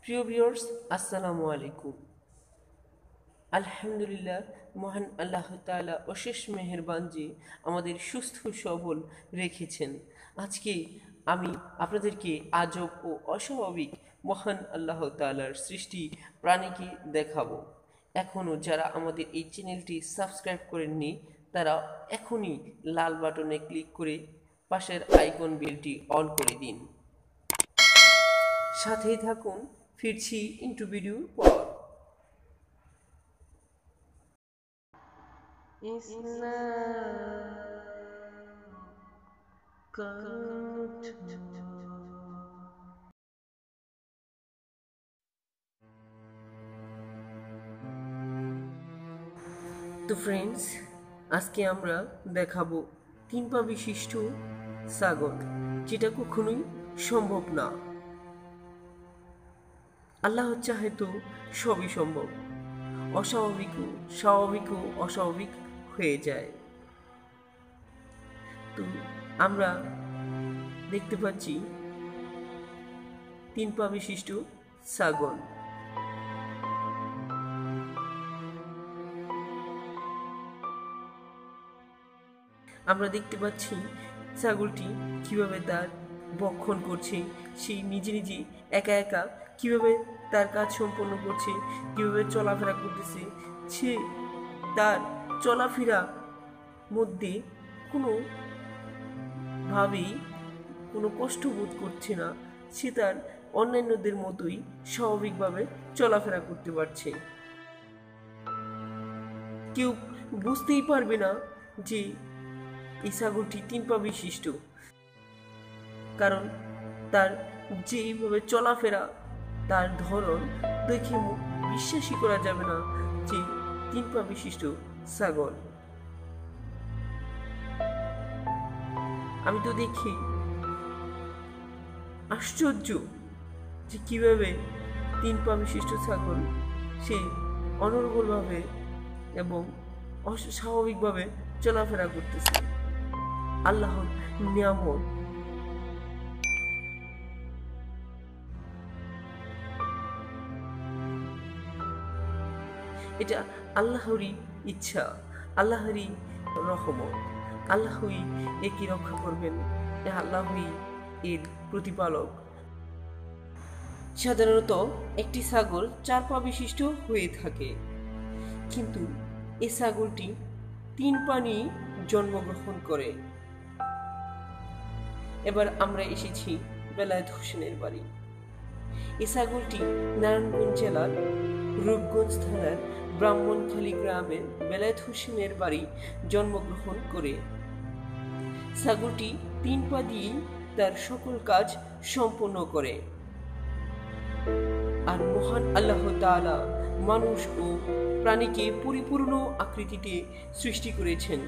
প্রিয় ভিউয়ার্স, আসসালামু আলাইকুম। আলহামদুলিল্লাহ, মহান আল্লাহ তাআলা অশেষ মেহেরবান যে আমাদের সুস্থ সবল রেখেছেন। আজকে আমি আপনাদেরকে আজব ও অস্বাভাবিক মহান আল্লাহ তাআলার সৃষ্টি প্রাণীকে দেখাবো। এখনও যারা আমাদের এই চ্যানেলটি সাবস্ক্রাইব করেননি তারা এখনই লাল বাটনে ক্লিক করে পাশের আইকন বেলটি অন করে দিন। সাথেই থাকুন, ফিরছি ইন্টু ভিডিও পর। তো ফ্রেন্ডস, আজকে আমরা দেখাবো 3 পা বিশিষ্ট ছাগল, যেটা কখনোই সম্ভব না। আল্লাহ চাহে তো সবই সম্ভব, অস্বাভাবিকও স্বাভাবিকও অস্বাভাবিক হয়ে যায়। তো আমরা দেখতে পাচ্ছি 3 পা বিশিষ্ট ছাগল। আমরা দেখতে পাচ্ছি ছাগলটি কিভাবে তার ভক্ষণ করছে, সেই নিজে নিজে একা একা কিভাবে তার কাজ সম্পন্ন করছে, কিভাবে চলাফেরা করতেছে। সে তার চলাফেরা মধ্যে কোনো ভাবেই কোনো কষ্ট বোধ করছে না। সে তার অন্যান্যদের মতোই স্বাভাবিকভাবে চলাফেরা করতে পারছে। কেউ বুঝতেই পারবে না যে এই ছাগলটি 3 পা বিশিষ্ট, কারণ তার যেইভাবে চলাফেরা, তার ধরন দেখে বিশ্বাসই করা যাবে না যে 3 পা বিশিষ্ট ছাগল। আমি তো দেখি আশ্চর্য যে কিভাবে 3 পা বিশিষ্ট ছাগল সে অনর্গলভাবে এবং অস্বাভাবিকভাবে চলাফেরা করতেছে। আল্লাহর নিয়ামত। এটা আল্লাহরই ইচ্ছা, আল্লাহরই রহমত। আল্লাহই একে রক্ষা করবেন, আল্লাহই এর প্রতিপালক। সাধারণত একটি ছাগল 4 পা বিশিষ্ট হয়ে থাকে, কিন্তু এই ছাগলটি 3 পা নিয়ে জন্মগ্রহণ করে। এবার আমরা এসেছি বেলায়েত হোসেনের বাড়ি। এই ছাগলটি নারায়ণগঞ্জ জেলার রূপগঞ্জ থানার ব্রাহ্মণখালী গ্রামের বেলায়েত হোসেনের বাড়ি জন্মগ্রহণ করে। ছাগলটি 3 পা দিয়ে তার সকল কাজ সম্পন্ন করে। আর মহান আল্লাহ তাআলা মানুষ ও প্রাণীকে পরিপূর্ণ আকৃতিতে সৃষ্টি করেছেন।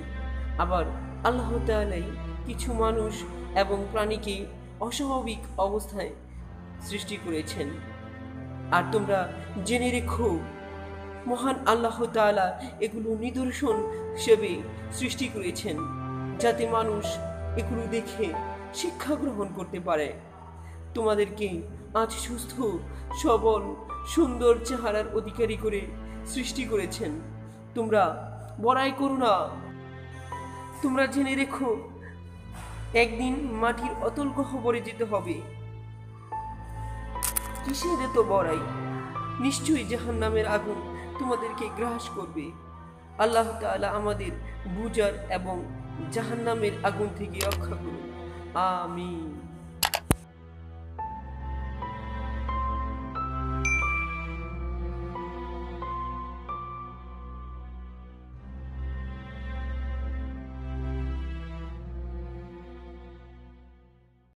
আবার আল্লাহ তাআলাই কিছু মানুষ এবং প্রাণীকে অস্বাভাবিক অবস্থায় সৃষ্টি করেছেন। আর তোমরা জেনে রেখো, মহান আল্লাহ তাআলা এগুলো নিদর্শন হিসেবে সৃষ্টি করেছেন, যাতে মানুষ এগুলো দেখে শিক্ষা গ্রহণ করতে পারে। তোমাদেরকে আজ সুস্থ সবল সুন্দর চেহারার অধিকারী করে সৃষ্টি করেছেন। তোমরা বড়াই করো না। তোমরা জেনে রেখো, একদিন মাটির অতল গহ্বরে যেতে হবে। কিসের এত বড়াই? নিশ্চয়ই জাহান্নামের আগুন তোমাদেরকে গ্রাস করবে। আল্লাহ তাআলা আমাদের বুঝার এবং জাহান্নামের আগুন থেকে রক্ষা করুন। আমিন।